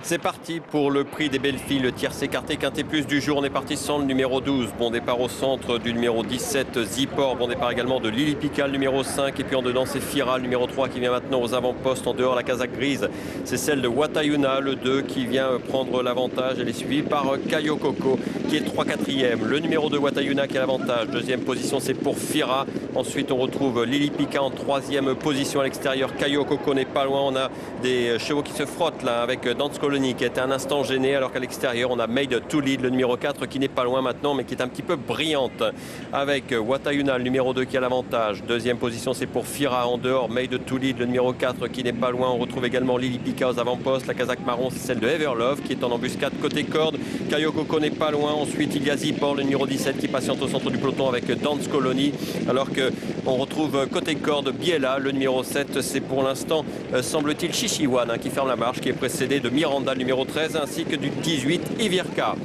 C'est parti pour le prix des belles filles, le tiercé écarté quinté plus du jour. On est parti sans le numéro 12. Bon départ au centre du numéro 17, Zipor. Bon départ également de Lily Pica, le numéro 5. Et puis en dedans, c'est Fira, le numéro 3 qui vient maintenant aux avant-postes. En dehors, la casaque grise, c'est celle de Watayuna, le 2 qui vient prendre l'avantage. Elle est suivie par Cayo Coco qui est 3-4e. Le numéro 2, Watayuna qui a l'avantage. Deuxième position, c'est pour Fira. Ensuite, on retrouve Lily Pica en troisième position à l'extérieur. Cayo Coco n'est pas loin. On a des chevaux qui se frottent là avec Dance Colony qui était un instant gêné, alors qu'à l'extérieur on a Made to Lead, le numéro 4 qui n'est pas loin maintenant mais qui est un petit peu brillante avec Watayuna, le numéro 2 qui a l'avantage. Deuxième position c'est pour Fira. En dehors, Made to Lead, le numéro 4 qui n'est pas loin. On retrouve également Lily Pica aux avant-postes. La casaque marron c'est celle de Everlove qui est en embuscade côté corde. Cayo Coco n'est pas loin. Ensuite il y a Zipor, le numéro 17 qui patiente au centre du peloton avec Dance Colony, alors que on retrouve côté corde Biella, le numéro 7. C'est pour l'instant semble-t-il Shishiwan qui ferme la marche, qui est précédé de Miranda, le numéro 13, ainsi que du 18 Ivirka.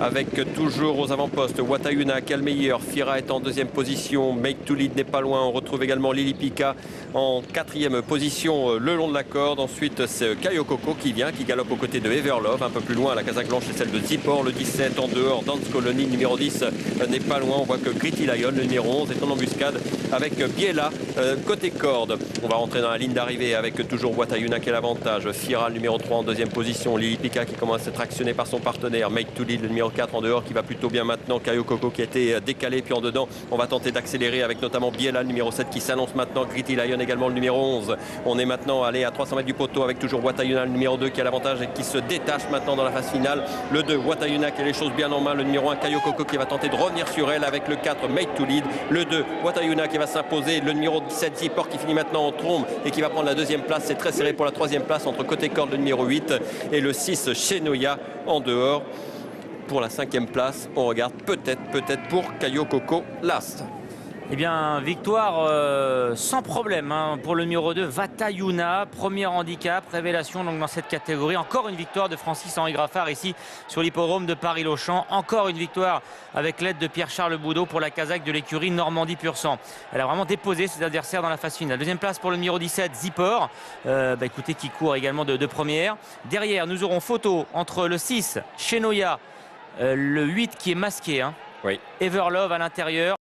Avec toujours aux avant-postes Watayuna qui est le meilleur. Fira est en deuxième position. Make to Lead n'est pas loin. On retrouve également Lily Pica en quatrième position le long de la corde. Ensuite c'est Cayo Coco qui vient, qui galope aux côtés de Everlove. Un peu plus loin, la casaque blanche c'est celle de Zipor, le 17. En dehors, Dance Colony, le numéro 10 n'est pas loin. On voit que Gritty Lion, le numéro 11, est en embuscade avec Biella côté corde. On va rentrer dans la ligne d'arrivée avec toujours Watayuna qui a l'avantage. Fira, le numéro 3 en deuxième position. Lily Pica qui commence à être actionné par son partenaire. Make to Lead, le numéro 4 en dehors qui va plutôt bien maintenant. Cayo Coco qui a été décalé, puis en dedans on va tenter d'accélérer avec notamment Biella, le numéro 7 qui s'annonce maintenant. Gritty Lion également, le numéro 11. On est maintenant allé à 300 mètres du poteau avec toujours Watayuna, le numéro 2 qui a l'avantage et qui se détache maintenant dans la phase finale. Le 2 Watayuna qui a les choses bien en main. Le numéro 1 Cayo Coco qui va tenter de revenir sur elle avec le 4 Made to Lead. Le 2 Watayuna qui va s'imposer. Le numéro 17 Zipor qui finit maintenant en trombe et qui va prendre la deuxième place. C'est très serré pour la troisième place entre côté corde le numéro 8 et le 6 Shenoya en dehors. Pour la cinquième place, on regarde peut-être pour Cayo Coco Last. Eh bien, victoire sans problème pour le numéro 2, Watayuna. Premier handicap, révélation donc dans cette catégorie. Encore une victoire de Francis-Henri Graffard ici sur l'hippodrome de Paris-Longchamp. Encore une victoire avec l'aide de Pierre-Charles Boudot pour la casaque de l'écurie Normandie Pur-Sang. Elle a vraiment déposé ses adversaires dans la phase finale. Deuxième place pour le numéro 17, Zipor. Écoutez, qui court également de première. Derrière, nous aurons photo entre le 6, Shenoya, le 8 qui est masqué. Oui. Everlove à l'intérieur.